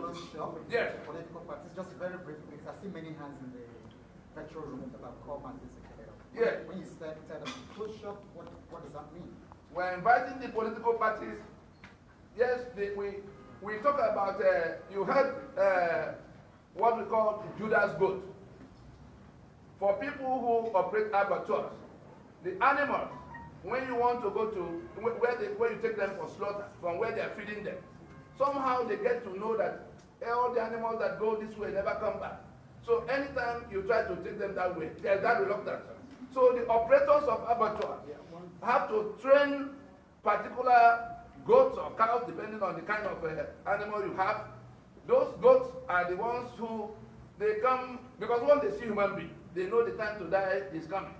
close-up Yes. political parties, just very briefly, because I see many hands in the virtual room that have come and disappeared. Yes. When you tell them close-up, what does that mean? We're inviting the political parties. Yes, we talk about, you heard what we call Judas goat. For people who operate abattoirs, the animals, when you want to go to where you take them for slaughter, from where they are feeding them, somehow they get to know that all the animals that go this way never come back. So anytime you try to take them that way, there's that reluctance. So the operators of abattoirs have to train particular goats or cows, depending on the kind of animal you have. Those goats are the ones who, they come, because once they see human being, they know the time to die is coming.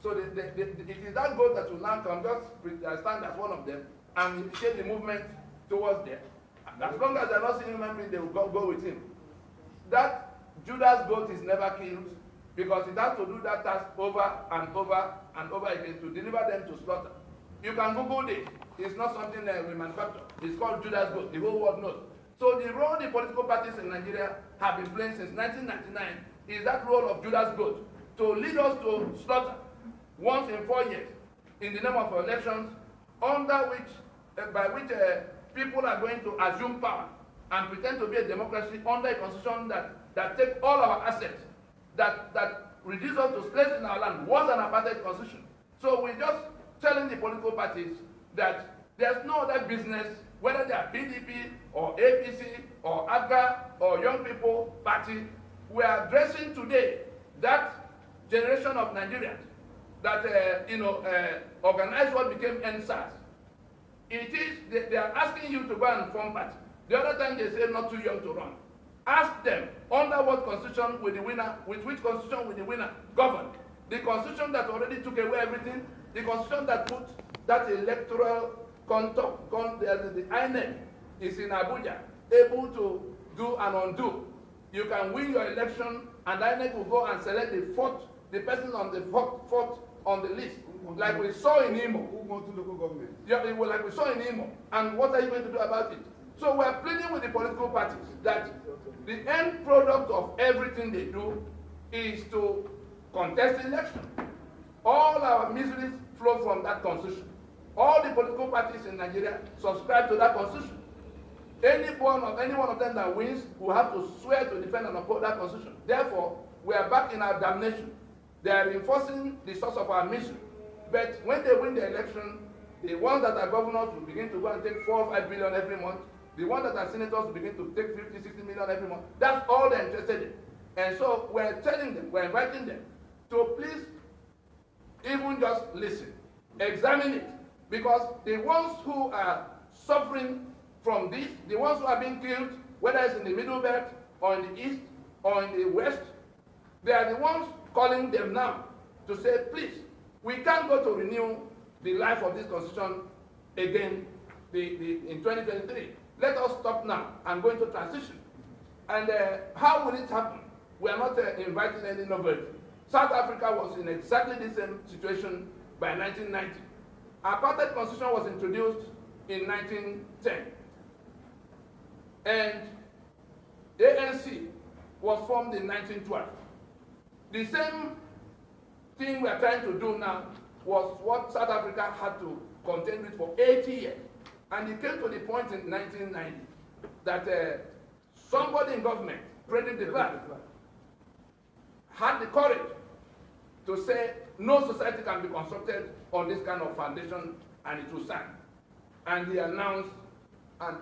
So it is that goat that will now come, just stand as one of them, and initiate the movement towards them. As long as they're not seeing human being, they will go with him. That Judas goat is never killed, because it has to do that task over and over and over again to deliver them to slaughter. You can Google it. It's not something that we manufacture. It's called Judas goat. The whole world knows. So the role the political parties in Nigeria have been playing since 1999 is that role of Judas goat, to lead us to slaughter once in 4 years in the name of elections, under which, by which people are going to assume power and pretend to be a democracy under a constitution that takes all our assets, that reduces us to slaves in our land, was an apartheid constitution. So we're just telling the political parties that there's no other business, whether they are PDP or APC or ABGA or Young People Party. We are addressing today that generation of Nigerians that organized what became NSAS. It is they are asking you to go and form party. The other time they say not too young to run. Ask them under what constitution will the winner, with which constitution will the winner govern? The constitution that already took away everything, the constitution that put that electoral contour, the INEC is in Abuja, able to do and undo. You can win your election, and INEC will go and select the person on the fourth on the list, like we saw in Imo. Who wants to local government? Yeah, like we saw in Imo. And what are you going to do about it? So we are pleading with the political parties that the end product of everything they do is to contest election. All our miseries flow from that constitution. All the political parties in Nigeria subscribe to that constitution. Any one of them that wins will have to swear to defend and uphold that constitution. Therefore, we are back in our damnation. They are reinforcing the source of our misery. But when they win the election, the ones that are governors will begin to go and take 4 or 5 billion every month. The ones that are senators will begin to take 50, 60 million every month. That's all they're interested in. And so we're telling them, we're inviting them to please even just listen, examine it. Because the ones who are suffering from this, the ones who are being killed, whether it's in the Middle Belt or in the East or in the West, they are the ones calling them now to say, please, we can't go to renew the life of this constitution again in 2023. Let us stop now and go into transition. And how will it happen? We are not inviting any novelty. South Africa was in exactly the same situation by 1990. Apartheid constitution was introduced in 1910. And ANC was formed in 1912. The same thing we are trying to do now was what South Africa had to contend with for 80 years. And it came to the point in 1990 that somebody in government, Frederick de Klerk, had the courage to say no society can be constructed on this kind of foundation, and it will stand. And he announced an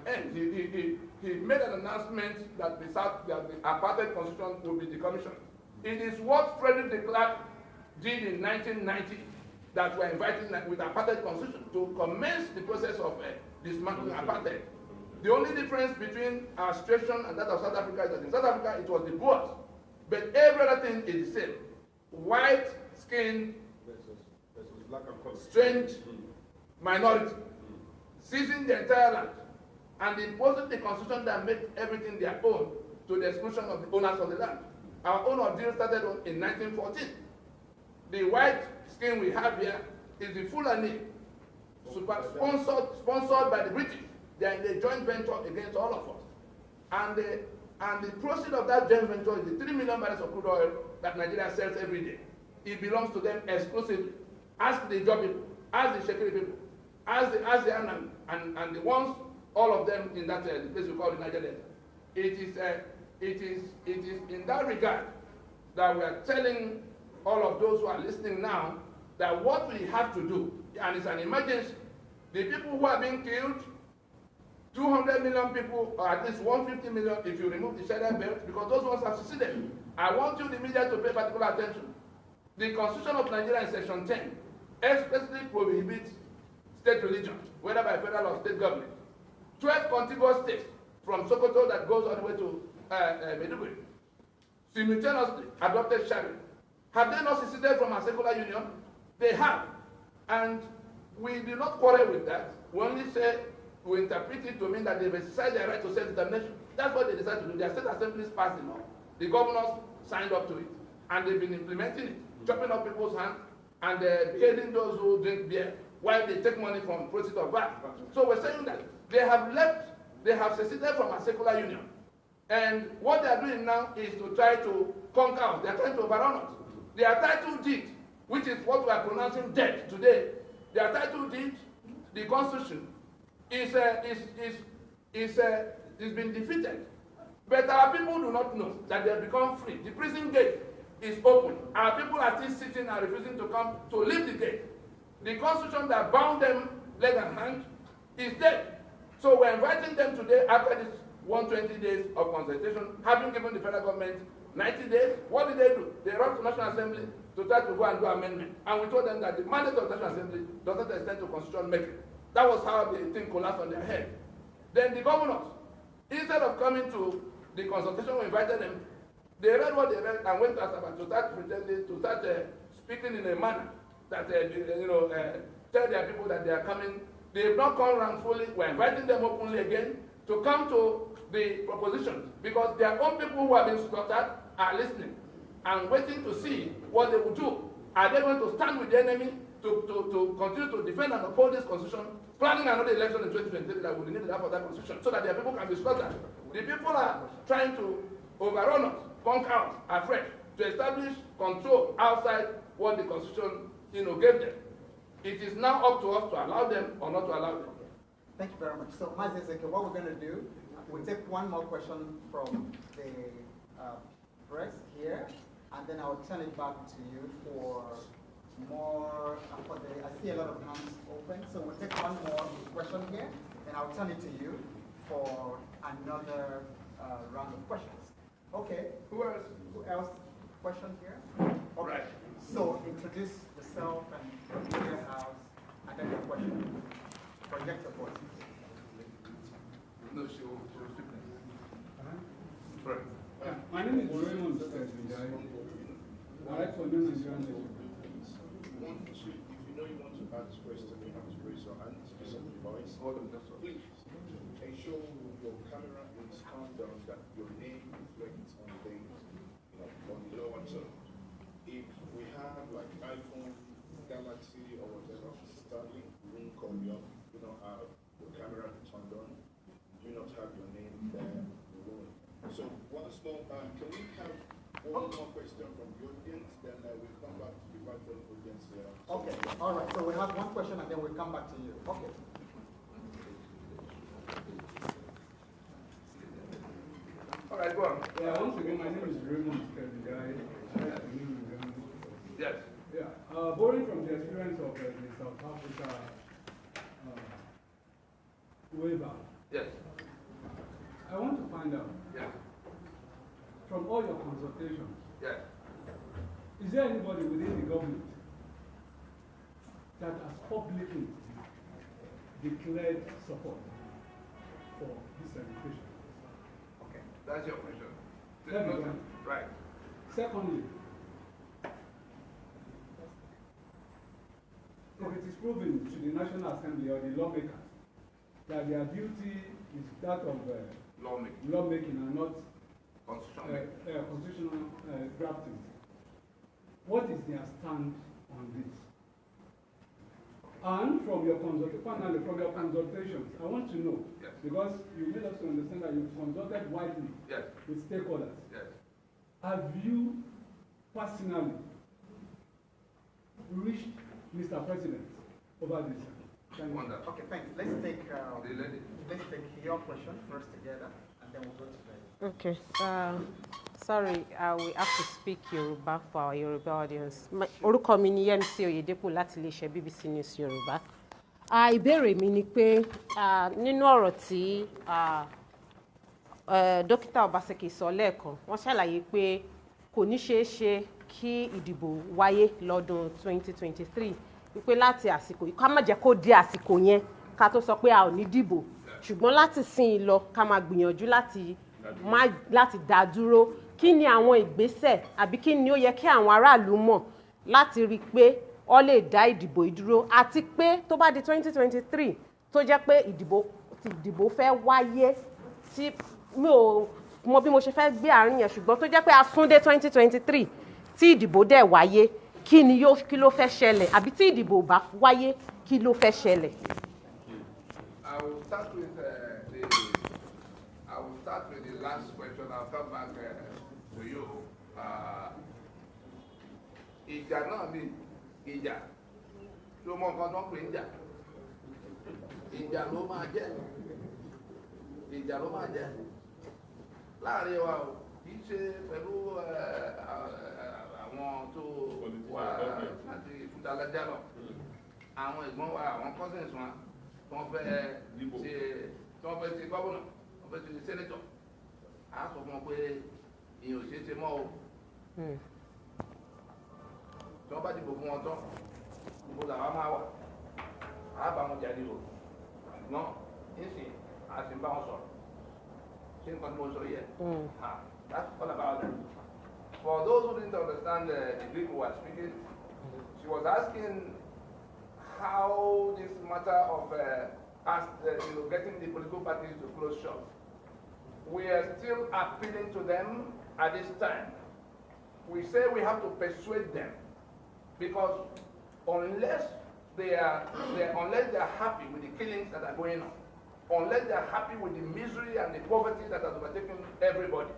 end. He made an announcement that the apartheid constitution will be decommissioned. It is what Frederick de Klerk did in 1990 that we're inviting with apartheid constitution to commence the process of dismantling apartheid. The only difference between our situation and that of South Africa is that in South Africa it was the Boers, but every other thing is the same. White skin versus black and colored. Strange minority, seizing the entire land and imposing the constitution that made everything their own to the exclusion of the owners of the land. Our own ordeal started in 1914. The white skin we have here is the Fulani, sponsored by the British. They are in a joint venture against all of us. And the proceeds of that joint venture is the 3 million barrels of crude oil that Nigeria sells every day. It belongs to them exclusively. Ask the job people, ask the Shekiri people, ask the ASEAN and the ones, all of them in that the place we call the Niger Delta. It is in that regard that we are telling all of those who are listening now that what we have to do, and it's an emergency, the people who are being killed, 200 million people, or at least 150 million if you remove the Sharia belt, because those ones have succeeded. I want you, the media, to pay particular attention. The Constitution of Nigeria in Section 10 expressly prohibits state religion, whether by federal or state government. 12 contiguous states, from Sokoto that goes all the way to Maiduguri, simultaneously adopted Sharia. Have they not seceded from a secular union? They have. And we do not quarrel with that. We only say, we interpret it to mean that they've exercised their right to self-determination. That's what they decided to do. Their state assemblies passed the law. The governors signed up to it. And they've been implementing it, chopping off people's hands and beheading those who drink beer while they take money from proceeds of VAT. So we're saying that they have left, they have seceded from a secular union. And what they are doing now is to try to conquer us. They are trying to overrun us. Their title deed, which is what we are pronouncing dead today, their title deed, the Constitution, is been defeated. But our people do not know that they have become free. The prison gate is open. Our people are still sitting and refusing to come to leave the gate. The Constitution that bound them leg and hand is dead. So we're inviting them today after this 120 days of consultation, having given the federal government 90 days. What did they do? They rushed to National Assembly to try to go and do amendment. And we told them that the mandate of the National Assembly does not extend to constitution making. That was how the thing collapsed on their head. Then the governors, instead of coming to the consultation, we invited them. They read what they read and went to Asaba to start pretending, to start speaking in a manner that tell their people that they are coming. They have not come around fully. We're inviting them openly again to come to the propositions, because their own people who have been slaughtered are listening and waiting to see what they will do. Are they going to stand with the enemy to continue to defend and uphold this constitution, planning another election in 2023 that will need the help of that constitution so that their people can be slaughtered? The people are trying to overrun us, conquer us afresh, to establish control outside what the constitution gave them. It is now up to us to allow them or not to allow them. Thank you very much. So, Mazizeke, what we're going to do, we'll take one more question from the press here, and then I'll turn it back to you for more, I see a lot of hands open, so we'll take one more question here, and I'll turn it to you for another round of questions. Okay. Who else? Question here? Okay. Right. So introduce yourself and your house, and then your question. Project your voice. No, she will speak. Right. My name is Raymond Sesbijai. I like to know Nigerian nation. If you know you want to ask question, you have to raise your hand, speak up your voice. Please ensure your camera is turned down, that your name reflects on the lower term. If we have like iPhone, Galaxy, or whatever, Starlink, we won't call you up. You don't have your camera turned on. You do not have your name there. We won't. So once more, can we have one more question from the audience? Then we'll come back to the virtual audience here. Okay. All right. So we have one question, and then we'll come back to you. Okay. All right, go on. Yeah, once again, my name is Raymond Sesbijai. Yes. Yeah. Borrowing from the experience of the South Africa waiver. Yes. I want to find out, Yeah. from all your consultations, Yeah. is there anybody within the government that has publicly declared support for this celebration? Okay. That's your question. Let me go. Right. Secondly, if it is proven to the National Assembly or the lawmakers that their duty is that of lawmaking and not constitutional drafting, what is their stand on this? And from your consultations, I want to know, yes, because you made us to understand that you've consulted widely, yes, with stakeholders. yes. Have you personally reached Mr. President over this? Thank you. Wonderful. Okay, thanks. Let's take your question first together, and then we'll go to the... Okay. Sorry, we have to speak Yoruba for our Yoruba audience. Orúkọ mi ni Yẹ́misí Oyèdépò láti iléeṣẹ́ BBC News Yorùbá. Ìbéèrè mi ni pé nínú ọ̀rọ̀ tí dókítà Obaseki sọ lẹ́ẹ̀kan, wọ́n ṣàlàyé pé kò ní ṣeé ṣe kí ìdìbò wáyé lọ́dún 2023 wípé láti àsìkò ká má jẹ́ kó di àsìkò yẹn ká tó sọ pé a ò ní dìbò, ṣùgbọ́n láti sìn lọ ká máa gbìyànjú láti dá dúró. Kí ni àwọn ìgbésẹ̀ àbí kí ni ó yẹ kí àwọn aráàlú mọ̀ láti rí i pé ó lè dá ìdìbò ìdúró, àti pé tó bá di 2023 tó jẹ́ pé ìdìbò fẹ́ wáyé, tí mi ò mọ bí mo ṣe fẹ́ gbé àárín yẹn, ṣùgbọ́n tó jẹ́ pé a sún dé 2023 tí ìdìbò dẹ̀ wáyé, kí ló fẹ́ ṣẹlẹ̀, àbí tí ìdìbò bá wáyé kí ló fẹ́ ṣẹlẹ̀. I will start with the last question. I'll come back to you. Ìjà náà ni ìjà tí ó mọ nǹkan tó ń pè ń jà. Ìjà ló máa jẹ́. Ìjà ló máa jẹ́. Láàárín wa o, kì í ṣe pẹ̀lú àwọn tó wà láti fúdalájà lọ. Àwọn ìgbọ́n wa, àwọn cousins wa, wọ́n fẹ́ ṣe gómìnà, wọ́n fẹ́ ṣe senator. A sọ fún wọn pé ìyẹn ò ṣeé ṣe mọ́ o. Tí wọ́n bá dìbò fún wọn tán, gbogbo làwọn máa wà. A bá wọn jáde o. Ṣùgbọ́n nísìnyí, a sì ń bá wọn sọ̀rọ̀. Ṣé nǹkan tí mo sọ yẹ? That's all about that. For those who didn't understand the Greek who was speaking, she was asking how this matter of getting the political parties to close shop. We are still appealing to them at this time. We say we have to persuade them, because unless they are happy with the killings that are going on, unless they are happy with the misery and the poverty that has overtaken everybody,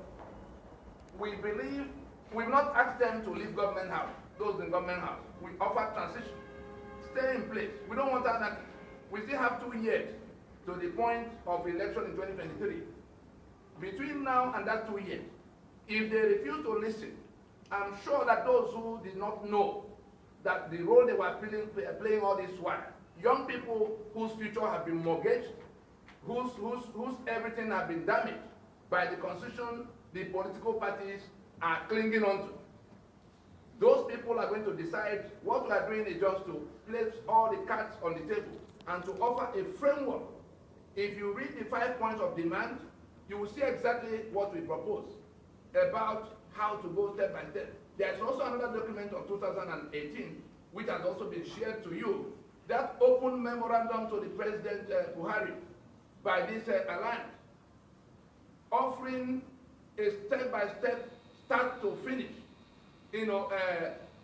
we believe we've not asked them to leave government house, those in government house. We offer transition. Stay in place. We don't want anarchy. We still have 2 years to the point of election in 2023. Between now and that 2 years, if they refuse to listen, I'm sure that those who did not know that the role they were playing all this while, young people whose future have been mortgaged, whose everything has been damaged by the constitution the political parties are clinging on to. Those people are going to decide. What we are doing is just to place all the cards on the table and to offer a framework. If you read the 5 points of demand, you will see exactly what we propose about how to go step by step. There is also another document of 2018, which has also been shared to you, that open memorandum to the President Buhari by this alliance, offering a step-by-step, start to finish,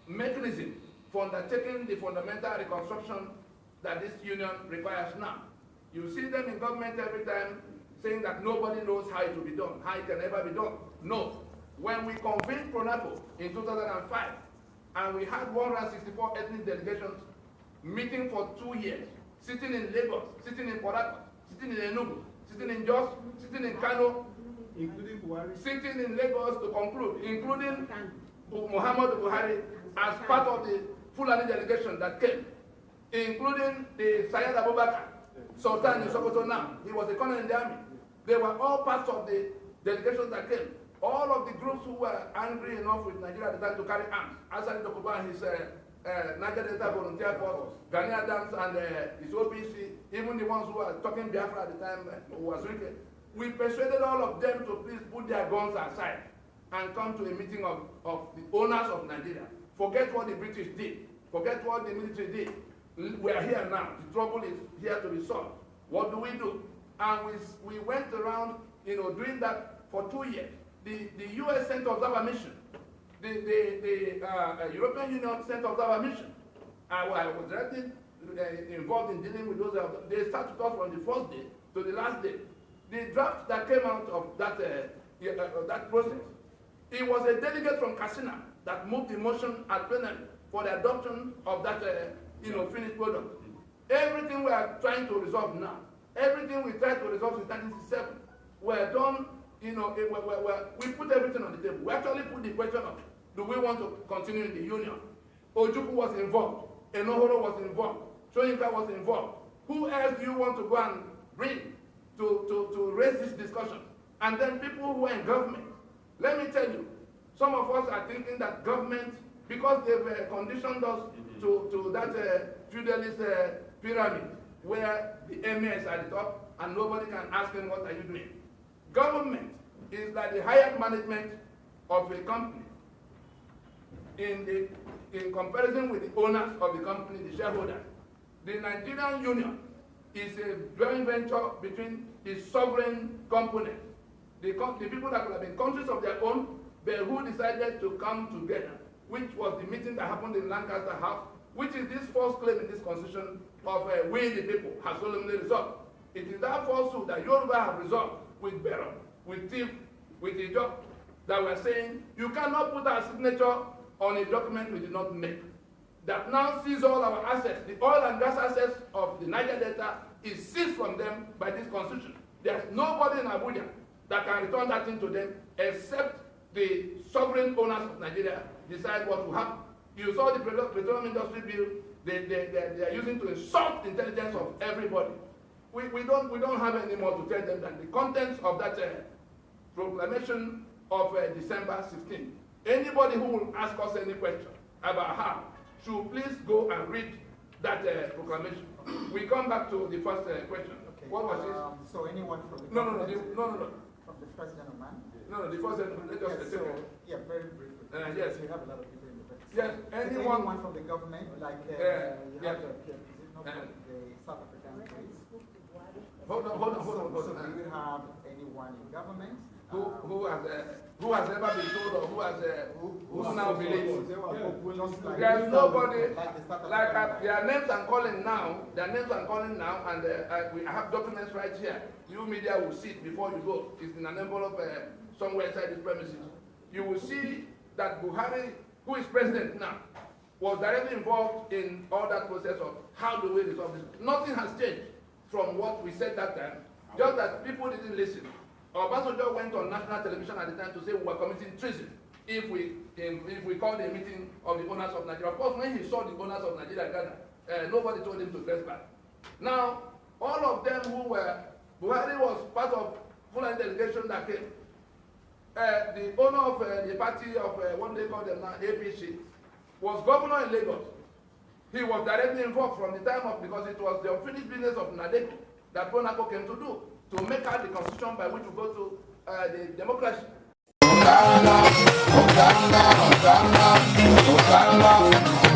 mechanism for undertaking the fundamental reconstruction that this union requires now. You see them in government every time saying that nobody knows how it will be done, how it can ever be done. No. When we convened PRONAPO in 2005, and we had 164 ethnic delegations meeting for 2 years, sitting in Lagos, sitting in Port Harcourt, sitting in Enugu, sitting in Jos, sitting in Kano, including Buhari, sitting in Lagos to conclude, including Muhammadu Buhari as part of the Fulani delegation that came, including the Syed Abubakar, Sultan in Sokoto now. He was a colonel in the army. They were all parts of the delegation that came. All of the groups who were angry enough with Nigeria at the time to carry arms, Asari Dokuba and his Niger Delta Volunteer Force, Gani Adams and his OPC, even the ones who were talking Biafra at the time, who was wicked, we persuaded all of them to please put their guns aside and come to a meeting of the owners of Nigeria. Forget what the British did. Forget what the military did. We are here now. The trouble is here to be solved. What do? And we went around, doing that for 2 years. The U.S. sent us our mission. The European Union sent us our mission. I was directly involved in dealing with those. They start with us from the first day to the last day. The draft that came out of that process, it was a delegate from Katsina that moved the motion at plenary for the adoption of that finished product. Everything we are trying to resolve now, everything we tried to resolve in 1967, were done. We put everything on the table. We actually put the question of, do we want to continue in the union? Ojukwu was involved. Enohoro was involved. Soyinka was involved. Who else do you want to go and bring to raise this discussion? And then people who are in government. Let me tell you, some of us are thinking that government, because they've conditioned us to that feudalist pyramid, where the emir is at the top and nobody can ask him, what are you doing? Government is like the highest management of a company in comparison with the owners of the company, the shareholders. The Nigerian Union is a joint venture between the sovereign components, the people that would have been countries of their own, but who decided to come together, which was the meeting that happened in Lancaster House, which is this false claim in this constitution of we the people has solemnly resolved. It is that falsehood that Yoruba have resolved with Bero, with Tif, with Ijo, that we're saying you cannot put our signature on a document we did not make. That now sees all our assets, the oil and gas assets of the Niger Delta is seized from them by this constitution. There's nobody in Abuja that can return that thing to them except the sovereign owners of Nigeria decide what will happen. You saw the petroleum industry bill they are using to insult the intelligence of everybody. We don't have any more to tell them than the contents of that proclamation of December 16. Anybody who will ask us any question about how should please go and read that proclamation. We come back to the first question. Okay. What was it? So anyone from the No. From the first gentleman? No, the first gentleman. Let us Yes, so, very briefly. Yes. We have a lot of people in the back. Yes, anyone from the government, like you yeah. have the South African police. Hold on. So do you have anyone in government? Who has ever been told or who now believes? Like There's nobody like their names I'm calling now. And I have documents right here. You media will see it before you go. It's in an envelope somewhere inside these premises. You will see that Buhari, who is president now, was directly involved in all that process of how do we resolve this. Nothing has changed from what we said that time, just that people didn't listen. Obasanjo went on national television at the time to say we were committing treason if we called a meeting of the owners of Nigeria. Of course, when he saw the owners of Nigeria gather, nobody told him to dress back. Now, all of them who were, Buhari was part of Fulani delegation that came. The owner of the party of what they call them now, APC, was governor in Lagos. He was directly involved from the time of, because it was the unfinished business of Nadeko that Bonako came to do, to make out the constitution by which we go to the democracy. Oganda, Oganda, Oganda, Oganda.